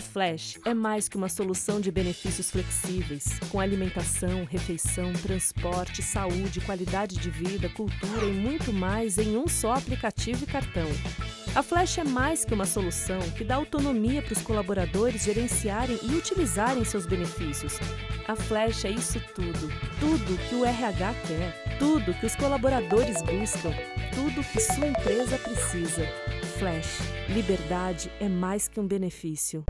A Flash é mais que uma solução de benefícios flexíveis, com alimentação, refeição, transporte, saúde, qualidade de vida, cultura e muito mais em um só aplicativo e cartão. A Flash é mais que uma solução que dá autonomia para os colaboradores gerenciarem e utilizarem seus benefícios. A Flash é isso tudo. Tudo que o RH quer. Tudo que os colaboradores buscam. Tudo que sua empresa precisa. Flash. Liberdade é mais que um benefício.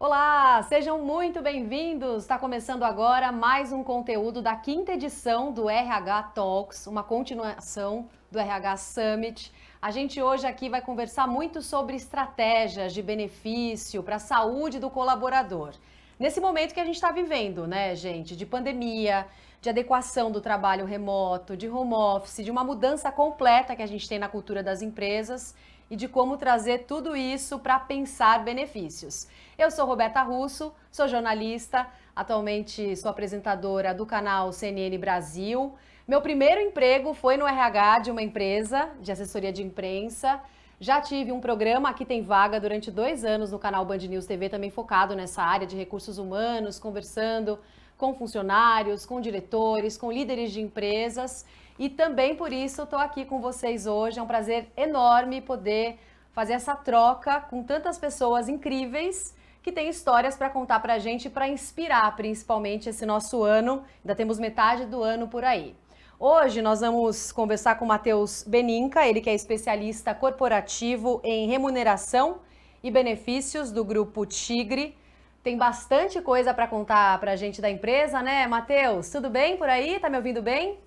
Olá, sejam muito bem-vindos! Está começando agora mais um conteúdo da 5ª edição do RH Talks, uma continuação do RH Summit. A gente hoje aqui vai conversar muito sobre estratégias de benefício para a saúde do colaborador. Nesse momento que a gente está vivendo, né, gente, de pandemia, de adequação do trabalho remoto, de home office, de uma mudança completa que a gente tem na cultura das empresas e de como trazer tudo isso para pensar benefícios. Eu sou Roberta Russo, sou jornalista, atualmente sou apresentadora do canal CNN Brasil. Meu primeiro emprego foi no RH de uma empresa de assessoria de imprensa. Já tive um programa, Aqui Tem Vaga, durante 2 anos no canal Band News TV, também focado nessa área de recursos humanos, conversando com funcionários, com diretores, com líderes de empresas. E também por isso estou aqui com vocês hoje. É um prazer enorme poder fazer essa troca com tantas pessoas incríveis que têm histórias para contar para a gente e para inspirar principalmente esse nosso ano. Ainda temos metade do ano por aí. Hoje nós vamos conversar com o Matheus Beninca, ele que é especialista corporativo em remuneração e benefícios do Grupo Tigre. Tem bastante coisa para contar para a gente da empresa, né, Matheus? Tudo bem por aí? Tá me ouvindo bem?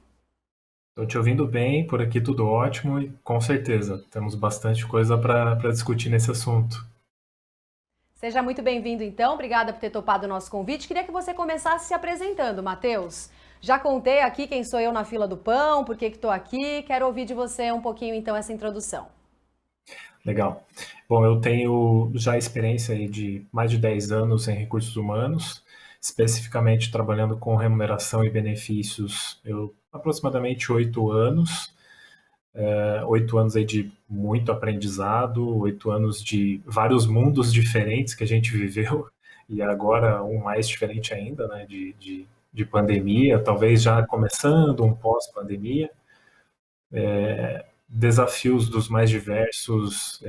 Estou te ouvindo bem, por aqui tudo ótimo e com certeza temos bastante coisa para discutir nesse assunto. Seja muito bem-vindo então, obrigada por ter topado o nosso convite. Queria que você começasse se apresentando, Matheus. Já contei aqui quem sou eu na fila do pão, por que estou aqui, quero ouvir de você um pouquinho então essa introdução. Legal. Bom, eu tenho já experiência aí de mais de 10 anos em recursos humanos, especificamente trabalhando com remuneração e benefícios, aproximadamente 8 anos. 8 anos aí de muito aprendizado, 8 anos de vários mundos diferentes que a gente viveu, e agora um mais diferente ainda, né, de pandemia, talvez já começando um pós-pandemia. Desafios dos mais diversos,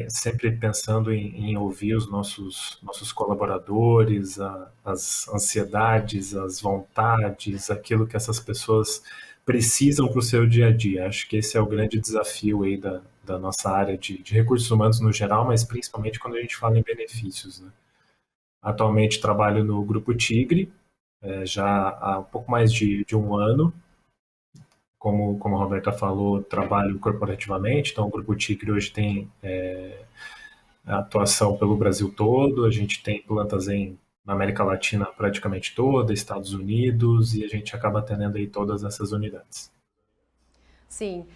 sempre pensando em ouvir os nossos colaboradores, as ansiedades, as vontades, aquilo que essas pessoas precisam para o seu dia a dia. Acho que esse é o grande desafio aí da nossa área de recursos humanos no geral, mas principalmente quando a gente fala em benefícios, né? Atualmente trabalho no Grupo Tigre, já há um pouco mais de um ano. Como a Roberta falou, trabalho corporativamente, então o Grupo Tigre hoje tem atuação pelo Brasil todo, a gente tem plantas na América Latina praticamente toda, Estados Unidos, e a gente acaba atendendo aí todas essas unidades. Sim.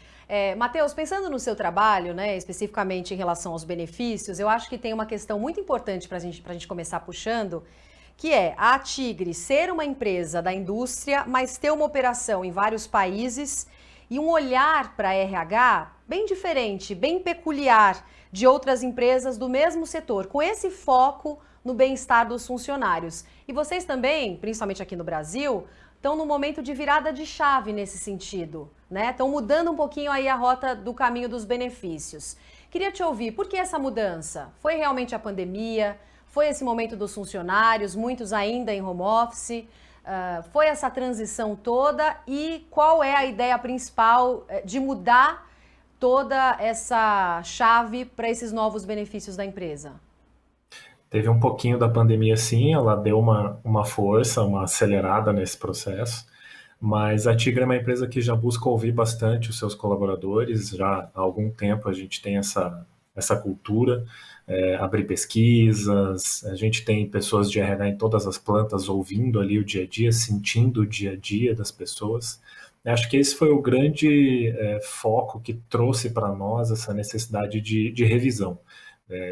Matheus, pensando no seu trabalho, né, especificamente em relação aos benefícios, eu acho que tem uma questão muito importante para a gente começar puxando, que é a Tigre ser uma empresa da indústria, mas ter uma operação em vários países e um olhar para RH bem diferente, bem peculiar de outras empresas do mesmo setor, com esse foco no bem-estar dos funcionários. E vocês também, principalmente aqui no Brasil, estão num momento de virada de chave nesse sentido, né? Estão mudando um pouquinho aí a rota do caminho dos benefícios. Queria te ouvir, por que essa mudança? Foi realmente a pandemia? Foi esse momento dos funcionários, muitos ainda em home office? Foi essa transição toda? E qual é a ideia principal de mudar toda essa chave para esses novos benefícios da empresa? Teve um pouquinho da pandemia, sim, ela deu uma força, uma acelerada nesse processo, mas a Tigre é uma empresa que já busca ouvir bastante os seus colaboradores, já há algum tempo a gente tem essa cultura, abrir pesquisas, a gente tem pessoas de RH em todas as plantas ouvindo ali o dia a dia, sentindo o dia a dia das pessoas, Acho que esse foi o grande foco que trouxe para nós essa necessidade de revisão,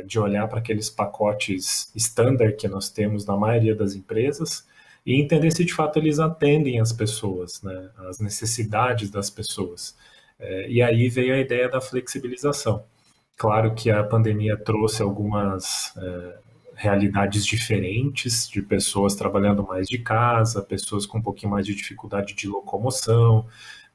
de olhar para aqueles pacotes standard que nós temos na maioria das empresas e entender se de fato eles atendem as pessoas, né, as necessidades das pessoas. E aí veio a ideia da flexibilização. Claro que a pandemia trouxe algumas realidades diferentes, de pessoas trabalhando mais de casa, pessoas com um pouquinho mais de dificuldade de locomoção,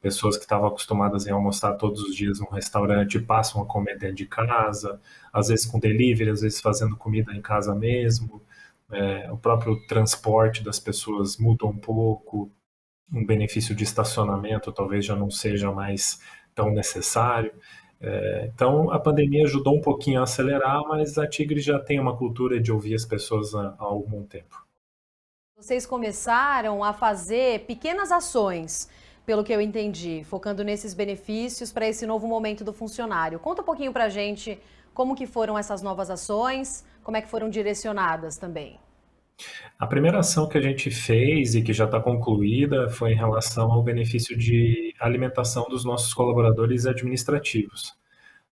pessoas que estavam acostumadas em almoçar todos os dias num restaurante e passam a comer dentro de casa, às vezes com delivery, às vezes fazendo comida em casa mesmo. O próprio transporte das pessoas muda um pouco, um benefício de estacionamento talvez já não seja mais tão necessário. Então, a pandemia ajudou um pouquinho a acelerar, mas a Tigre já tem uma cultura de ouvir as pessoas há algum tempo. Vocês começaram a fazer pequenas ações, pelo que eu entendi, focando nesses benefícios para esse novo momento do funcionário. Conta um pouquinho para a gente como que foram essas novas ações, como é que foram direcionadas também. A primeira ação que a gente fez e que já está concluída foi em relação ao benefício de alimentação dos nossos colaboradores administrativos.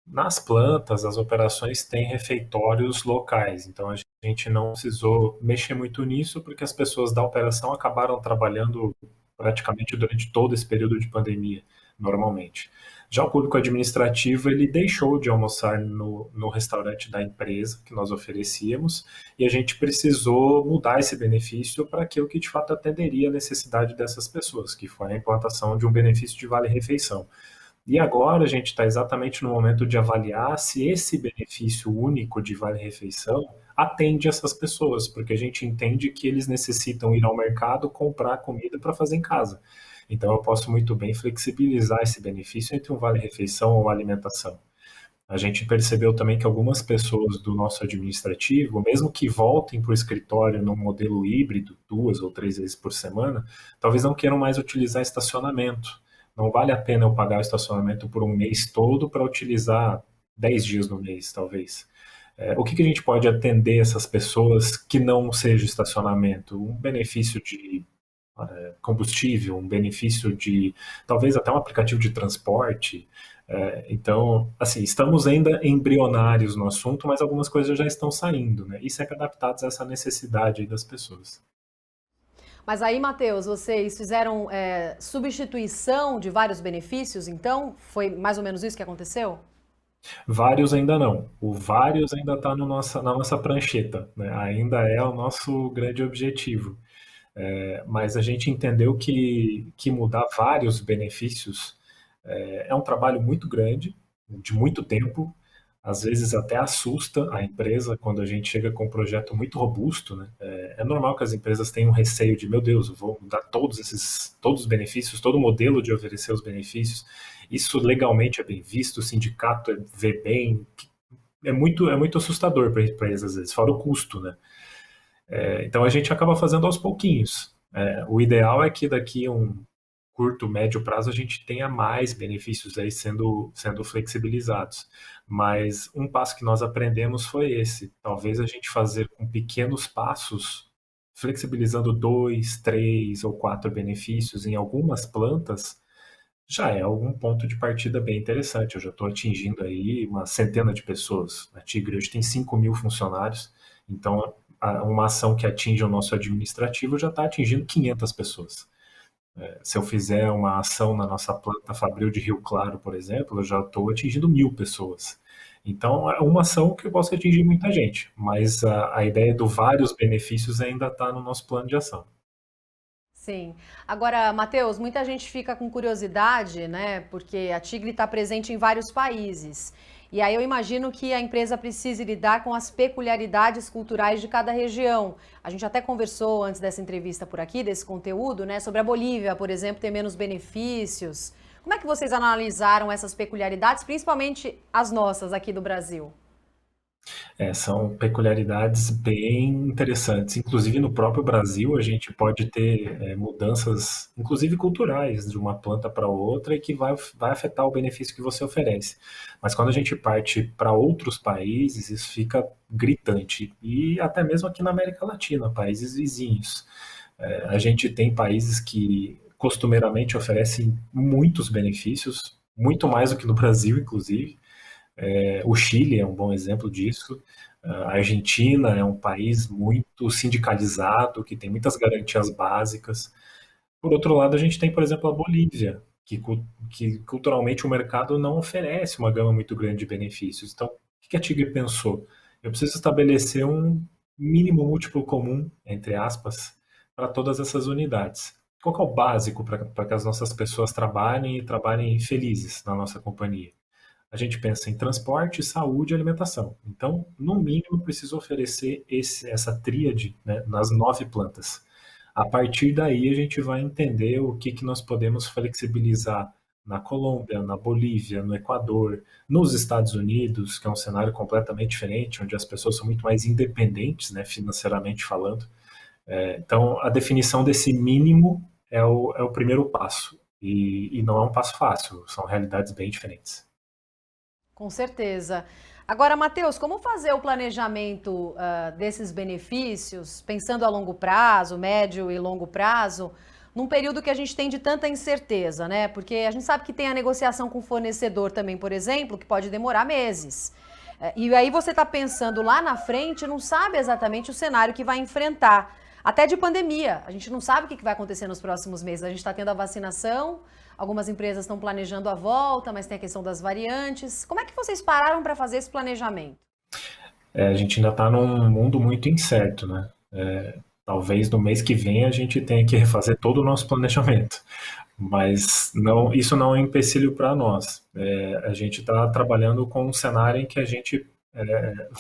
Nas plantas, as operações têm refeitórios locais, então a gente não precisou mexer muito nisso, porque as pessoas da operação acabaram trabalhando praticamente durante todo esse período de pandemia, normalmente. Já o público administrativo, ele deixou de almoçar no restaurante da empresa que nós oferecíamos, e a gente precisou mudar esse benefício para aquilo que de fato atenderia a necessidade dessas pessoas, que foi a implantação de um benefício de vale-refeição. E agora a gente está exatamente no momento de avaliar se esse benefício único de vale-refeição atende essas pessoas, porque a gente entende que eles necessitam ir ao mercado comprar comida para fazer em casa. Então eu posso muito bem flexibilizar esse benefício entre um vale-refeição ou alimentação. A gente percebeu também que algumas pessoas do nosso administrativo, mesmo que voltem para o escritório num modelo híbrido, 2 ou 3 vezes por semana, talvez não queiram mais utilizar estacionamento. Não vale a pena eu pagar o estacionamento por um mês todo para utilizar 10 dias no mês, talvez. O que a gente pode atender essas pessoas que não seja estacionamento? Um benefício de combustível, um benefício de talvez até um aplicativo de transporte. Então, assim, estamos ainda embrionários no assunto, mas algumas coisas já estão saindo, né? E sempre adaptados a essa necessidade aí das pessoas. Mas aí, Matheus, vocês fizeram substituição de vários benefícios, então? Foi mais ou menos isso que aconteceu? Vários ainda não. O vários ainda está na nossa prancheta, né? Ainda é o nosso grande objetivo. Mas a gente entendeu que mudar vários benefícios é um trabalho muito grande, de muito tempo, às vezes até assusta a empresa quando a gente chega com um projeto muito robusto, né? É normal que as empresas tenham receio de, meu Deus, eu vou mudar todos os benefícios, todo o modelo de oferecer os benefícios. Isso legalmente é bem visto, o sindicato vê bem, é muito assustador para eles às vezes, fora o custo, né? Então a gente acaba fazendo aos pouquinhos. O ideal é que daqui a um curto, médio prazo a gente tenha mais benefícios aí sendo flexibilizados. Mas um passo que nós aprendemos foi esse. Talvez a gente fazer com pequenos passos, flexibilizando 2, 3 ou 4 benefícios em algumas plantas, já é algum ponto de partida bem interessante. Eu já estou atingindo aí uma centena de pessoas. A Tigre hoje tem 5.000 funcionários, então uma ação que atinge o nosso administrativo já está atingindo 500 pessoas. Se eu fizer uma ação na nossa planta Fabril de Rio Claro, por exemplo, eu já estou atingindo 1.000 pessoas. Então, é uma ação que eu posso atingir muita gente, mas a ideia do vários benefícios ainda está no nosso plano de ação. Sim. Agora, Matheus, muita gente fica com curiosidade, né? Porque a Tigre está presente em vários países. E aí eu imagino que a empresa precise lidar com as peculiaridades culturais de cada região. A gente até conversou antes dessa entrevista por aqui, desse conteúdo, né? Sobre a Bolívia, por exemplo, ter menos benefícios. Como é que vocês analisaram essas peculiaridades, principalmente as nossas aqui do Brasil? São peculiaridades bem interessantes. Inclusive, no próprio Brasil, a gente pode ter mudanças, inclusive culturais, de uma planta para outra e que vai afetar o benefício que você oferece. Mas quando a gente parte para outros países, isso fica gritante. E até mesmo aqui na América Latina, países vizinhos. A gente tem países que costumeiramente oferecem muitos benefícios, muito mais do que no Brasil, inclusive. O Chile é um bom exemplo disso. A Argentina é um país muito sindicalizado, que tem muitas garantias básicas. Por outro lado, a gente tem, por exemplo, a Bolívia, que culturalmente o mercado não oferece uma gama muito grande de benefícios. Então, o que a Tigre pensou? Eu preciso estabelecer um mínimo múltiplo comum, entre aspas, para todas essas unidades. Qual que é o básico para que as nossas pessoas trabalhem e trabalhem felizes na nossa companhia? A gente pensa em transporte, saúde e alimentação. Então, no mínimo, preciso oferecer essa tríade, né, nas 9 plantas. A partir daí, a gente vai entender o que nós podemos flexibilizar na Colômbia, na Bolívia, no Equador, nos Estados Unidos, que é um cenário completamente diferente, onde as pessoas são muito mais independentes, né, financeiramente falando. Então, a definição desse mínimo é o primeiro passo. E não é um passo fácil, são realidades bem diferentes. Com certeza. Agora, Matheus, como fazer o planejamento desses benefícios, pensando a longo prazo, médio e longo prazo, num período que a gente tem de tanta incerteza, né? Porque a gente sabe que tem a negociação com o fornecedor também, por exemplo, que pode demorar meses. E aí você está pensando lá na frente, não sabe exatamente o cenário que vai enfrentar. Até de pandemia, a gente não sabe o que vai acontecer nos próximos meses. A gente está tendo a vacinação, algumas empresas estão planejando a volta, mas tem a questão das variantes. Como é que vocês pararam para fazer esse planejamento? A gente ainda está num mundo muito incerto, né? Talvez no mês que vem a gente tenha que refazer todo o nosso planejamento, mas não, isso não é um empecilho para nós. A gente está trabalhando com um cenário em que a gente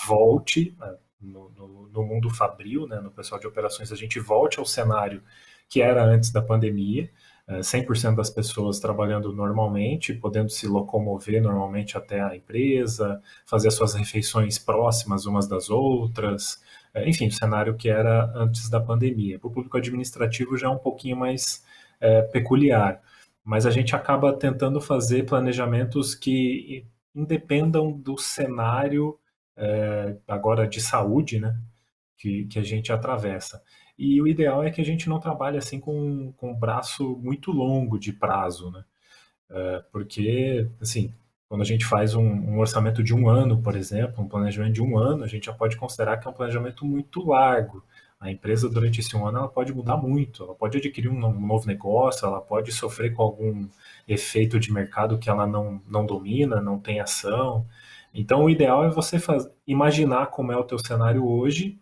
volte no mundo fabril, né, no pessoal de operações, a gente volte ao cenário que era antes da pandemia, 100% das pessoas trabalhando normalmente, podendo se locomover normalmente até a empresa, fazer suas refeições próximas umas das outras, enfim, o cenário que era antes da pandemia. Para o público administrativo já é um pouquinho mais peculiar, mas a gente acaba tentando fazer planejamentos que independam do cenário agora de saúde, né, que a gente atravessa. E o ideal é que a gente não trabalhe assim com um braço muito longo de prazo, né? Porque, assim, quando a gente faz um orçamento de um ano, por exemplo, um planejamento de um ano, a gente já pode considerar que é um planejamento muito largo. A empresa, durante esse um ano, ela pode mudar muito, ela pode adquirir um novo negócio, ela pode sofrer com algum efeito de mercado que ela não domina, não tem ação. Então, o ideal é você imaginar como é o teu cenário hoje,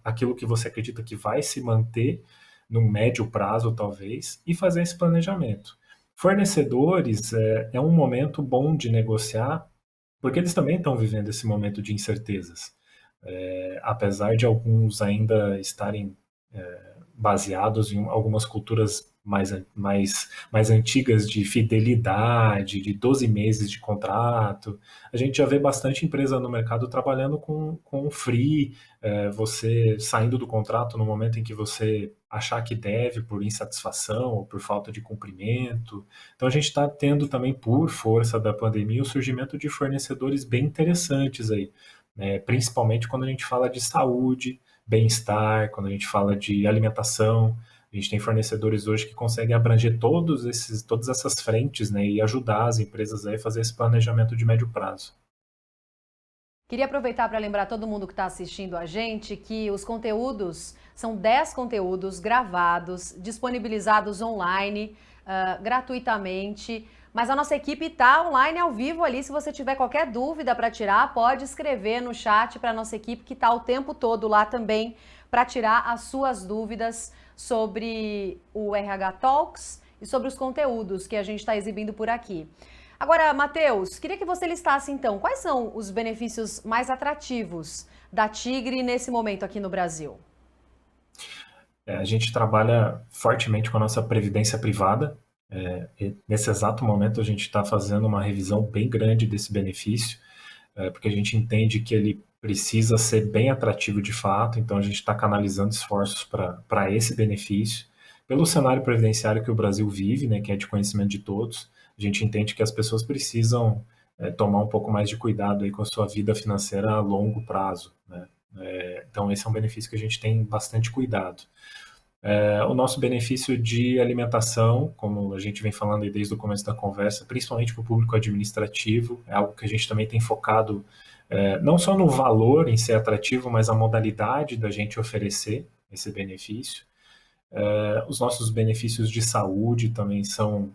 aquilo que você acredita que vai se manter no médio prazo, talvez, e fazer esse planejamento. Fornecedores é um momento bom de negociar, porque eles também estão vivendo esse momento de incertezas. Apesar de alguns ainda estarem baseados em algumas culturas mais antigas de fidelidade, de 12 meses de contrato. A gente já vê bastante empresa no mercado trabalhando com free, você saindo do contrato no momento em que você achar que deve por insatisfação ou por falta de cumprimento. Então a gente está tendo também, por força da pandemia, o surgimento de fornecedores bem interessantes aí, né? Principalmente quando a gente fala de saúde, bem-estar, quando a gente fala de alimentação. A gente tem fornecedores hoje que conseguem abranger todas essas frentes, né, e ajudar as empresas a fazer esse planejamento de médio prazo. Queria aproveitar para lembrar todo mundo que está assistindo a gente que os conteúdos são 10 conteúdos gravados, disponibilizados online, gratuitamente. Mas a nossa equipe está online ao vivo ali. Se você tiver qualquer dúvida para tirar, pode escrever no chat para a nossa equipe que está o tempo todo lá também para tirar as suas dúvidas sobre o RH Talks e sobre os conteúdos que a gente está exibindo por aqui. Agora, Matheus, queria que você listasse então quais são os benefícios mais atrativos da Tigre nesse momento aqui no Brasil. A gente trabalha fortemente com a nossa previdência privada. Nesse exato momento a gente está fazendo uma revisão bem grande desse benefício, porque a gente entende que ele precisa ser bem atrativo de fato, então a gente está canalizando esforços para esse benefício. Pelo cenário previdenciário que o Brasil vive, né, que é de conhecimento de todos, a gente entende que as pessoas precisam tomar um pouco mais de cuidado aí com a sua vida financeira a longo prazo, né? Então esse é um benefício que a gente tem bastante cuidado. O nosso benefício de alimentação, como a gente vem falando aí desde o começo da conversa, principalmente para o público administrativo, é algo que a gente também tem focado não só no valor em ser atrativo, mas a modalidade da gente oferecer esse benefício. Os nossos benefícios de saúde também são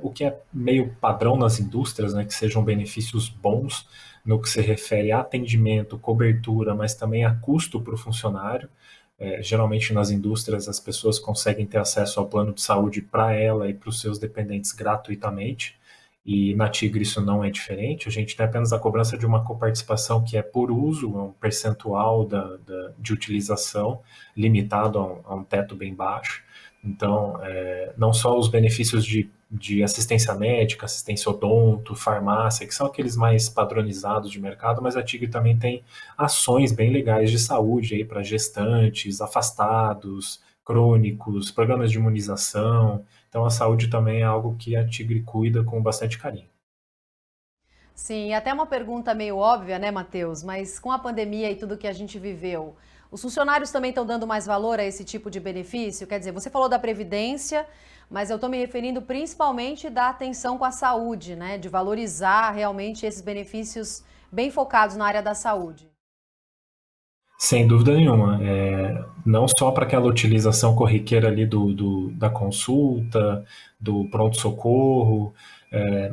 o que é meio padrão nas indústrias, né, que sejam benefícios bons no que se refere a atendimento, cobertura, mas também a custo para o funcionário. Geralmente nas indústrias as pessoas conseguem ter acesso ao plano de saúde para ela e para os seus dependentes gratuitamente, e na Tigre isso não é diferente. A gente tem apenas a cobrança de uma coparticipação que é por uso, é um percentual de utilização limitado a um teto bem baixo. Então, não só os benefícios de assistência médica, assistência odonto, farmácia, que são aqueles mais padronizados de mercado, mas a Tigre também tem ações bem legais de saúde aí para gestantes, afastados, crônicos, programas de imunização. Então, a saúde também é algo que a Tigre cuida com bastante carinho. Sim, e até uma pergunta meio óbvia, né, Matheus? Mas com a pandemia e tudo que a gente viveu, os funcionários também estão dando mais valor a esse tipo de benefício? Quer dizer, você falou da Previdência, mas eu estou me referindo principalmente da atenção com a saúde, né? De valorizar realmente esses benefícios bem focados na área da saúde. Sem dúvida nenhuma. Não só para aquela utilização corriqueira ali da consulta, do pronto-socorro,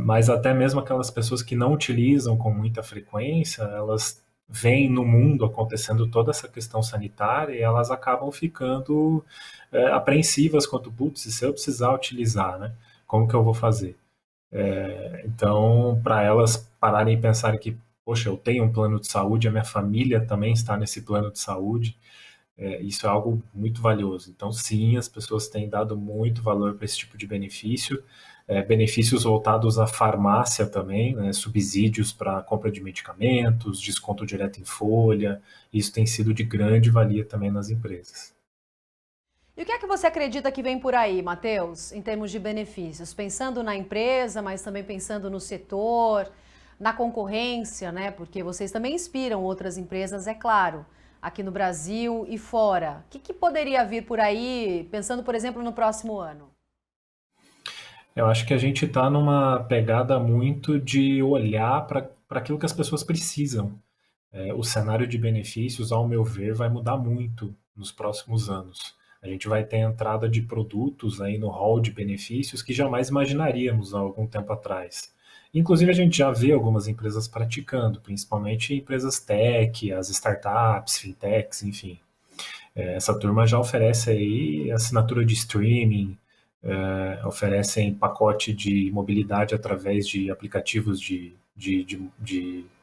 mas até mesmo aquelas pessoas que não utilizam com muita frequência, elas veem no mundo acontecendo toda essa questão sanitária e elas acabam ficando apreensivas quanto, putz, se eu precisar utilizar, né? Como que eu vou fazer? Então, para elas pararem e pensarem que, poxa, eu tenho um plano de saúde, a minha família também está nesse plano de saúde, isso é algo muito valioso. Então, sim, as pessoas têm dado muito valor para esse tipo de benefício, benefícios voltados à farmácia também, né, subsídios para compra de medicamentos, desconto direto em folha, isso tem sido de grande valia também nas empresas. E o que é que você acredita que vem por aí, Matheus, em termos de benefícios? Pensando na empresa, mas também pensando no setor, na concorrência, né? Porque vocês também inspiram outras empresas, é claro, aqui no Brasil e fora. O que poderia vir por aí, pensando, por exemplo, no próximo ano? Eu acho que a gente está numa pegada muito de olhar para aquilo que as pessoas precisam. O cenário de benefícios, ao meu ver, vai mudar muito nos próximos anos. A gente vai ter entrada de produtos aí no hall de benefícios que jamais imaginaríamos há algum tempo atrás. Inclusive, a gente já vê algumas empresas praticando, principalmente empresas tech, as startups, fintechs, enfim. Essa turma já oferece aí assinatura de streaming, oferecem pacote de mobilidade através de aplicativos de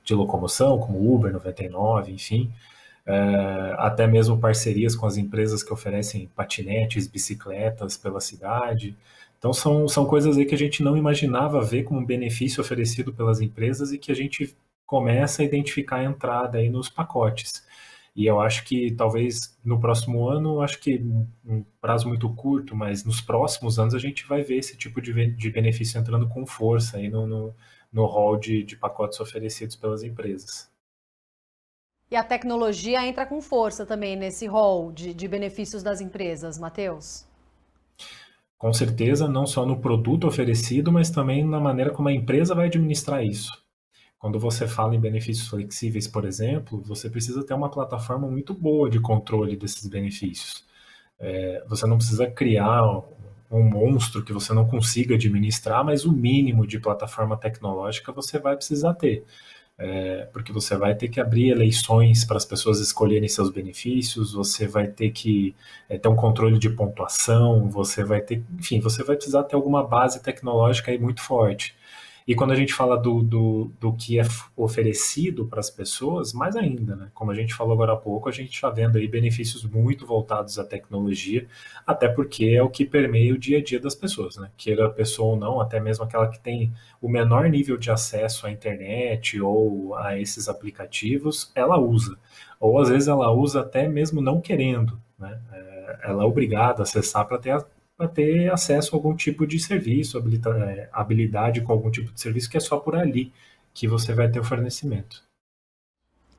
locomoção, como Uber 99, enfim, até mesmo parcerias com as empresas que oferecem patinetes, bicicletas pela cidade. Então são coisas aí que a gente não imaginava ver como um benefício oferecido pelas empresas e que a gente começa a identificar a entrada aí nos pacotes. E eu acho que talvez no próximo ano, acho que um prazo muito curto, mas nos próximos anos a gente vai ver esse tipo de benefício entrando com força aí no hall de pacotes oferecidos pelas empresas. E a tecnologia entra com força também nesse rol de benefícios das empresas, Matheus? Com certeza, não só no produto oferecido, mas também na maneira como a empresa vai administrar isso. Quando você fala em benefícios flexíveis, por exemplo, você precisa ter uma plataforma muito boa de controle desses benefícios. Você não precisa criar um monstro que você não consiga administrar, mas o mínimo de plataforma tecnológica você vai precisar ter. Porque você vai ter que abrir eleições para as pessoas escolherem seus benefícios, você vai ter que ter um controle de pontuação, você vai ter, enfim, você vai precisar ter alguma base tecnológica aí muito forte. E quando a gente fala do que é oferecido para as pessoas, mais ainda, né? Como a gente falou agora há pouco, a gente está vendo aí benefícios muito voltados à tecnologia, até porque é o que permeia o dia a dia das pessoas, né? Queira a pessoa ou não, até mesmo aquela que tem o menor nível de acesso à internet ou a esses aplicativos, ela usa. Ou às vezes ela usa até mesmo não querendo, né? Ela é obrigada a acessar para ter acesso a algum tipo de serviço, habilidade com algum tipo de serviço que é só por ali que você vai ter o fornecimento.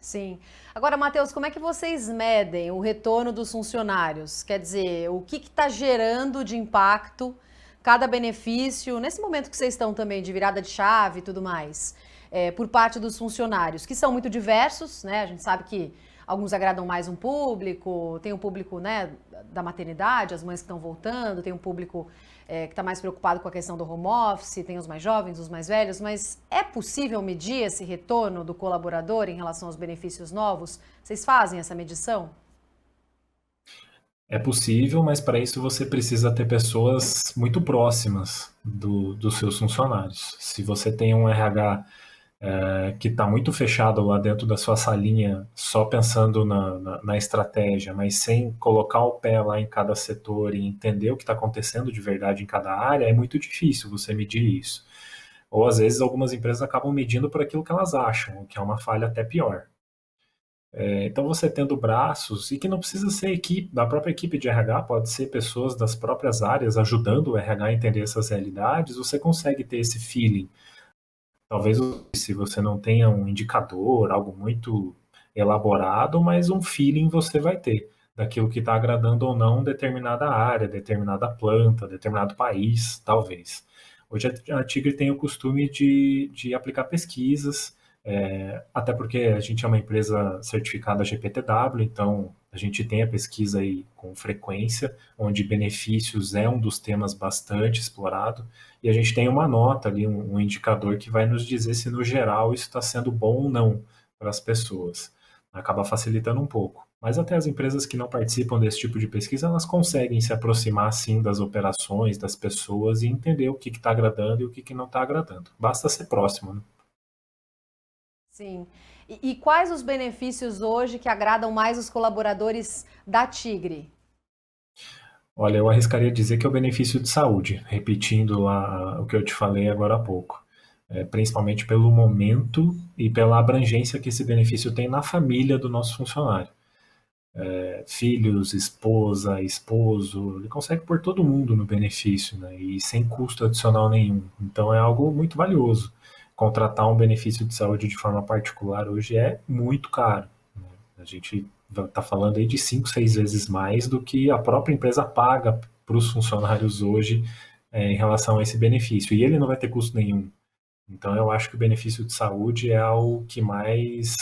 Sim. Agora, Matheus, como é que vocês medem o retorno dos funcionários? Quer dizer, o que está gerando de impacto cada benefício, nesse momento que vocês estão também de virada de chave e tudo mais, por parte dos funcionários, que são muito diversos, né? A gente sabe que alguns agradam mais um público, tem um público, né, da maternidade, as mães que estão voltando, tem um público que está mais preocupado com a questão do home office, tem os mais jovens, os mais velhos, mas é possível medir esse retorno do colaborador em relação aos benefícios novos? Vocês fazem essa medição? É possível, mas para isso você precisa ter pessoas muito próximas dos seus funcionários. Se você tem um RH que está muito fechado lá dentro da sua salinha, só pensando na estratégia, mas sem colocar o pé lá em cada setor e entender o que está acontecendo de verdade em cada área, é muito difícil você medir isso. Ou às vezes algumas empresas acabam medindo por aquilo que elas acham, o que é uma falha até pior. Então você tendo braços, e que não precisa ser equipe, da própria equipe de RH, pode ser pessoas das próprias áreas ajudando o RH a entender essas realidades, você consegue ter esse feeling. Talvez se você não tenha um indicador, algo muito elaborado, mas um feeling você vai ter daquilo que está agradando ou não determinada área, determinada planta, determinado país, talvez. Hoje a Tigre tem o costume de aplicar pesquisas, até porque a gente é uma empresa certificada GPTW, então a gente tem a pesquisa aí com frequência, onde benefícios é um dos temas bastante explorado, e a gente tem uma nota ali, um indicador que vai nos dizer se no geral isso está sendo bom ou não para as pessoas. Acaba facilitando um pouco. Mas até as empresas que não participam desse tipo de pesquisa, elas conseguem se aproximar sim das operações, das pessoas e entender o que está agradando e o que não está agradando. Basta ser próximo, né? Sim. E quais os benefícios hoje que agradam mais os colaboradores da Tigre? Olha, eu arriscaria dizer que é o benefício de saúde, repetindo lá o que eu te falei agora há pouco. Principalmente pelo momento e pela abrangência que esse benefício tem na família do nosso funcionário. Filhos, esposa, esposo, ele consegue pôr todo mundo no benefício, né? E sem custo adicional nenhum. Então é algo muito valioso. Contratar um benefício de saúde de forma particular hoje é muito caro, né? A gente está falando aí de 5, 6 vezes mais do que a própria empresa paga para os funcionários hoje em relação a esse benefício. E ele não vai ter custo nenhum. Então eu acho que o benefício de saúde é o que mais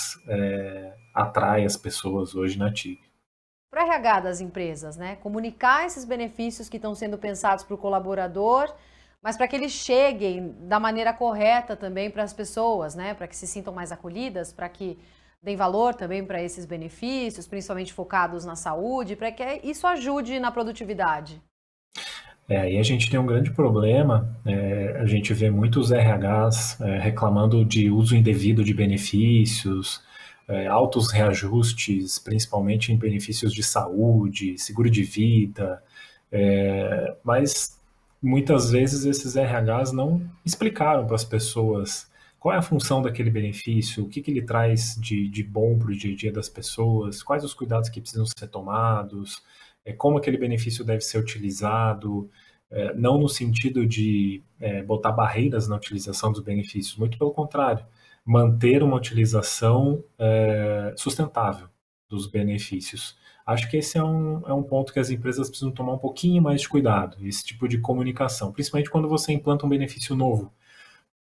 atrai as pessoas hoje na TIG. Para o RH das empresas, né? Comunicar esses benefícios que estão sendo pensados para o colaborador, mas para que eles cheguem da maneira correta também para as pessoas, né? Para que se sintam mais acolhidas, para que deem valor também para esses benefícios, principalmente focados na saúde, para que isso ajude na produtividade. Aí a gente tem um grande problema, a gente vê muitos RHs reclamando de uso indevido de benefícios, altos reajustes, principalmente em benefícios de saúde, seguro de vida, mas muitas vezes esses RHs não explicaram para as pessoas qual é a função daquele benefício, o que ele traz de bom para o dia a dia das pessoas, quais os cuidados que precisam ser tomados, como aquele benefício deve ser utilizado, não no sentido de botar barreiras na utilização dos benefícios, muito pelo contrário, manter uma utilização sustentável dos benefícios. Acho que esse é um ponto que as empresas precisam tomar um pouquinho mais de cuidado, esse tipo de comunicação, principalmente quando você implanta um benefício novo,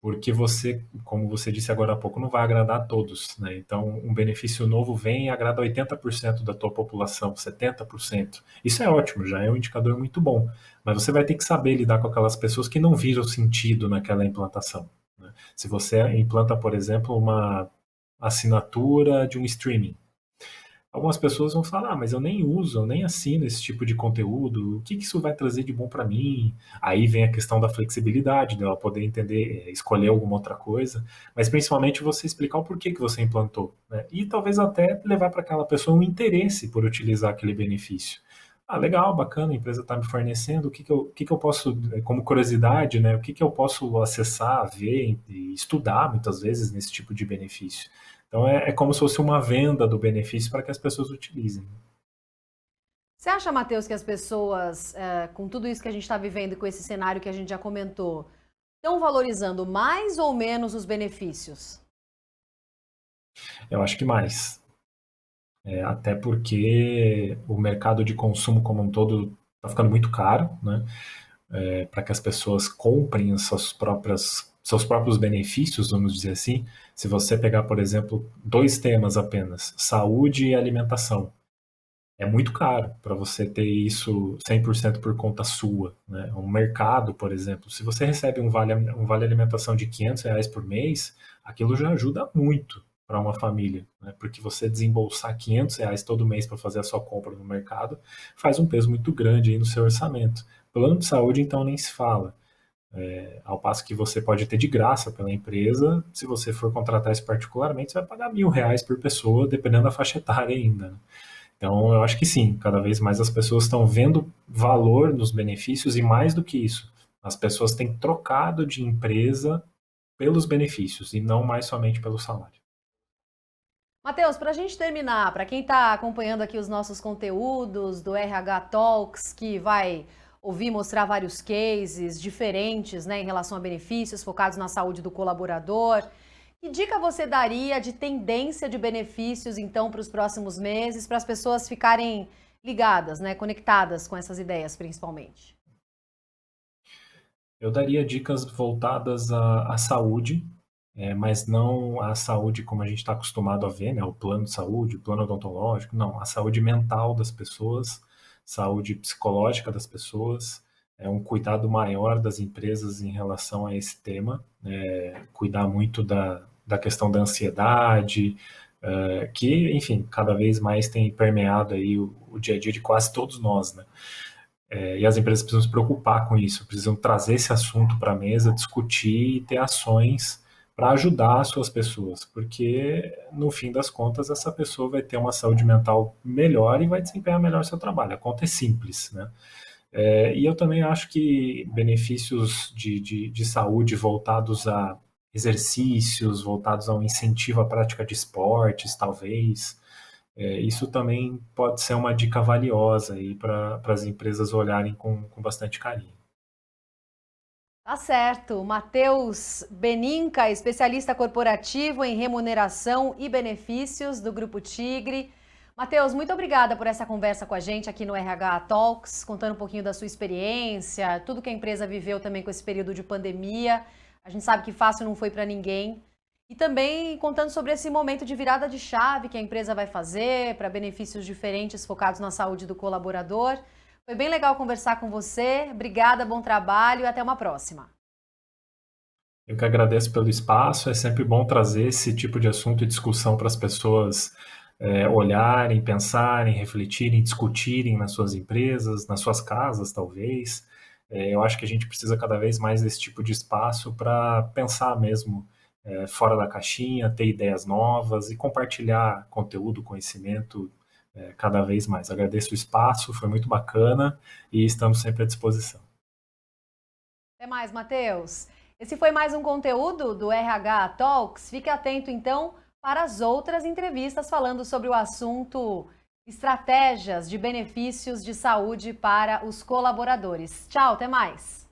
porque você, como você disse agora há pouco, não vai agradar a todos, né? Então, um benefício novo vem e agrada 80% da tua população, 70%. Isso é ótimo, já é um indicador muito bom, mas você vai ter que saber lidar com aquelas pessoas que não viram sentido naquela implantação, né? Se você implanta, por exemplo, uma assinatura de um streaming, algumas pessoas vão falar, mas eu nem uso, eu nem assino esse tipo de conteúdo, o que isso vai trazer de bom para mim? Aí vem a questão da flexibilidade, dela poder entender, escolher alguma outra coisa, mas principalmente você explicar o porquê que você implantou, né? E talvez até levar para aquela pessoa um interesse por utilizar aquele benefício. Ah, legal, bacana, a empresa está me fornecendo, o que eu posso, como curiosidade, né, o que eu posso acessar, ver e estudar muitas vezes nesse tipo de benefício. Então é como se fosse uma venda do benefício para que as pessoas utilizem. Você acha, Matheus, que as pessoas, com tudo isso que a gente está vivendo, com esse cenário que a gente já comentou, estão valorizando mais ou menos os benefícios? Eu acho que mais. Até porque o mercado de consumo como um todo está ficando muito caro, né? Para que as pessoas comprem seus próprios benefícios, vamos dizer assim. Se você pegar, por exemplo, dois temas apenas, saúde e alimentação, é muito caro para você ter isso 100% por conta sua, né? Um mercado, por exemplo, se você recebe um vale alimentação de R$ 500 por mês, aquilo já ajuda muito para uma família, né? Porque você desembolsar R$ 500 todo mês para fazer a sua compra no mercado faz um peso muito grande aí no seu orçamento. Plano de saúde, então, nem se fala. Ao passo que você pode ter de graça pela empresa, se você for contratar isso particularmente, você vai pagar R$ 1.000 por pessoa, dependendo da faixa etária ainda, né? Então, eu acho que sim, cada vez mais as pessoas estão vendo valor nos benefícios e mais do que isso, as pessoas têm trocado de empresa pelos benefícios e não mais somente pelo salário. Matheus, para a gente terminar, para quem está acompanhando aqui os nossos conteúdos do RH Talks, que vai ouvir mostrar vários cases diferentes, né, em relação a benefícios focados na saúde do colaborador, que dica você daria de tendência de benefícios, então, para os próximos meses, para as pessoas ficarem ligadas, né, conectadas com essas ideias, principalmente? Eu daria dicas voltadas à saúde, mas não à saúde como a gente está acostumado a ver, né? O plano de saúde, o plano odontológico, não, a saúde mental das pessoas, saúde psicológica das pessoas, é um cuidado maior das empresas em relação a esse tema, cuidar muito da questão da ansiedade, que, enfim, cada vez mais tem permeado aí o dia a dia de quase todos nós, né? E as empresas precisam se preocupar com isso, precisam trazer esse assunto para a mesa, discutir e ter ações para ajudar as suas pessoas, porque no fim das contas essa pessoa vai ter uma saúde mental melhor e vai desempenhar melhor seu trabalho. A conta é simples, né? E eu também acho que benefícios de saúde voltados a exercícios, voltados ao incentivo à prática de esportes, talvez, isso também pode ser uma dica valiosa aí para as empresas olharem com bastante carinho. Tá certo. Matheus Beninca, especialista corporativo em remuneração e benefícios do Grupo Tigre. Matheus, muito obrigada por essa conversa com a gente aqui no RH Talks, contando um pouquinho da sua experiência, tudo que a empresa viveu também com esse período de pandemia. A gente sabe que fácil não foi para ninguém. E também contando sobre esse momento de virada de chave que a empresa vai fazer para benefícios diferentes focados na saúde do colaborador. Foi bem legal conversar com você. Obrigada, bom trabalho e até uma próxima. Eu que agradeço pelo espaço, é sempre bom trazer esse tipo de assunto e discussão para as pessoas olharem, pensarem, refletirem, discutirem nas suas empresas, nas suas casas, talvez. Eu acho que a gente precisa cada vez mais desse tipo de espaço para pensar mesmo fora da caixinha, ter ideias novas e compartilhar conteúdo, conhecimento cada vez mais. Agradeço o espaço, foi muito bacana e estamos sempre à disposição. Até mais, Matheus. Esse foi mais um conteúdo do RH Talks. Fique atento, então, para as outras entrevistas falando sobre o assunto estratégias de benefícios de saúde para os colaboradores. Tchau, até mais!